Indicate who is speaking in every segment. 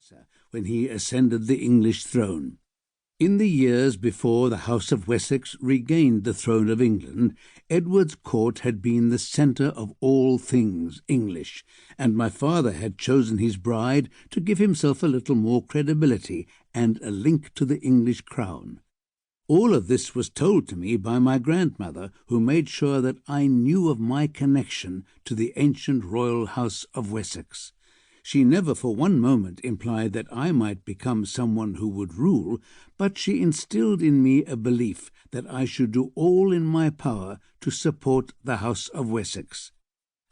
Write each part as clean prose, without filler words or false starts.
Speaker 1: Confessor when he ascended the English throne. In the years before the House of Wessex regained the throne of England, Edward's court had been the centre of all things English, and my father had chosen his bride to give himself a little more credibility and a link to the English crown. All of this was told to me by my grandmother, who made sure that I knew of my connection to the ancient royal house of Wessex. She never for one moment implied that I might become someone who would rule, but she instilled in me a belief that I should do all in my power to support the House of Wessex.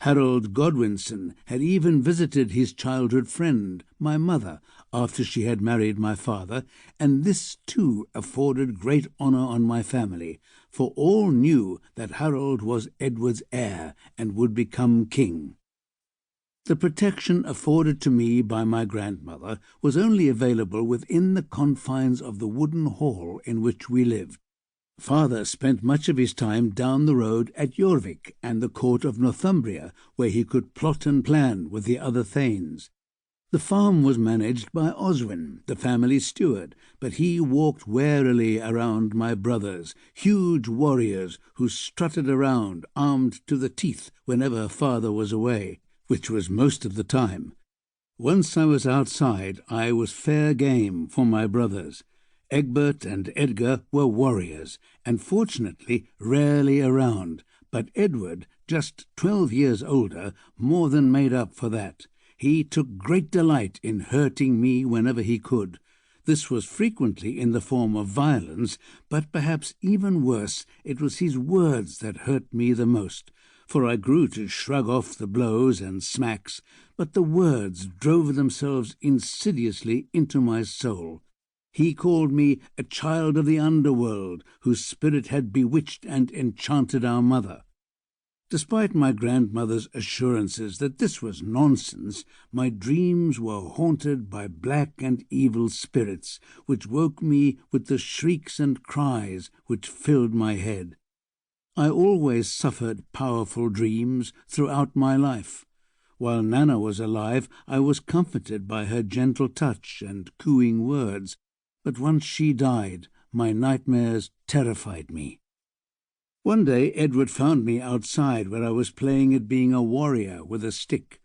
Speaker 1: Harold Godwinson had even visited his childhood friend, my mother, after she had married my father, and this too afforded great honour on my family, for all knew that Harold was Edward's heir and would become king. The protection afforded to me by my grandmother was only available within the confines of the wooden hall in which we lived. Father spent much of his time down the road at Jorvik and the court of Northumbria, where he could plot and plan with the other thanes. The farm was managed by Oswin, the family steward, but he walked warily around my brothers, huge warriors who strutted around, armed to the teeth whenever father was away, which was most of the time. Once I was outside, I was fair game for my brothers. Egbert and Edgar were warriors, and fortunately rarely around, but Edward, just 12 years older, more than made up for that. He took great delight in hurting me whenever he could. This was frequently in the form of violence, but perhaps even worse, it was his words that hurt me the most, for I grew to shrug off the blows and smacks, but the words drove themselves insidiously into my soul. He called me a child of the underworld, whose spirit had bewitched and enchanted our mother. Despite my grandmother's assurances that this was nonsense, my dreams were haunted by black and evil spirits, which woke me with the shrieks and cries which filled my head. I always suffered powerful dreams throughout my life. While Nana was alive, I was comforted by her gentle touch and cooing words, but once she died, my nightmares terrified me. One day Edward found me outside where I was playing at being a warrior with a stick.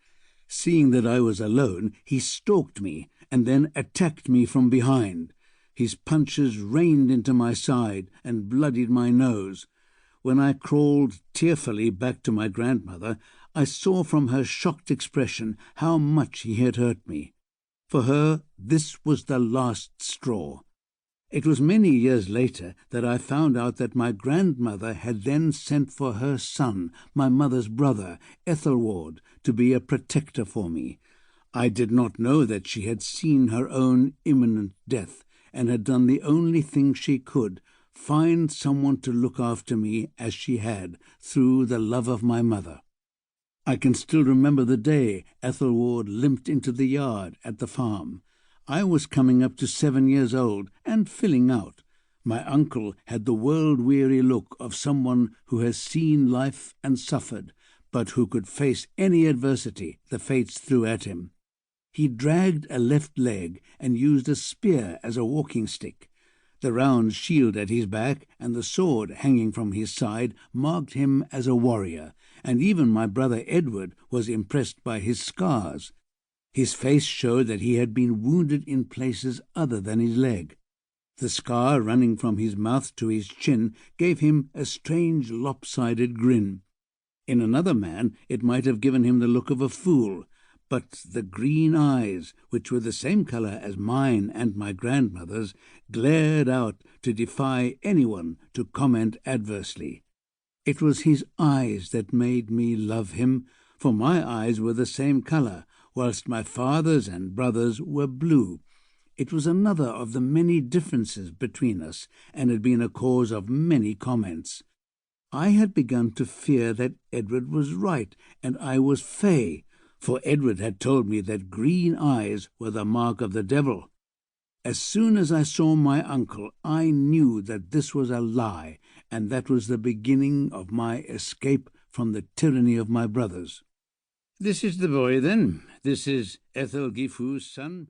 Speaker 1: Seeing that I was alone, he stalked me and then attacked me from behind. His punches rained into my side and bloodied my nose. When I crawled tearfully back to my grandmother, I saw from her shocked expression how much he had hurt me. For her, this was the last straw. It was many years later that I found out that my grandmother had then sent for her son, my mother's brother, Aethelward, to be a protector for me. I did not know that she had seen her own imminent death, and had done the only thing she could, find someone to look after me as she had, through the love of my mother. I can still remember the day Aethelward limped into the yard at the farm. I was coming up to 7 years old and filling out. My uncle had the world-weary look of someone who has seen life and suffered, but who could face any adversity the fates threw at him. He dragged a left leg and used a spear as a walking stick. The round shield at his back and the sword hanging from his side marked him as a warrior, and even my brother Edward was impressed by his scars. His face showed that he had been wounded in places other than his leg. The scar running from his mouth to his chin gave him a strange lopsided grin. In another man it might have given him the look of a fool, but the green eyes, which were the same colour as mine and my grandmother's, glared out to defy anyone to comment adversely. It was his eyes that made me love him, for my eyes were the same colour, whilst my father's and brother's were blue. It was another of the many differences between us, and had been a cause of many comments. I had begun to fear that Edward was right, and I was fey, for Edward had told me that green eyes were the mark of the devil. As soon as I saw my uncle, I knew that this was a lie, and that was the beginning of my escape from the tyranny of my brothers. "This is the boy, then. This is Aethelgifu's son?"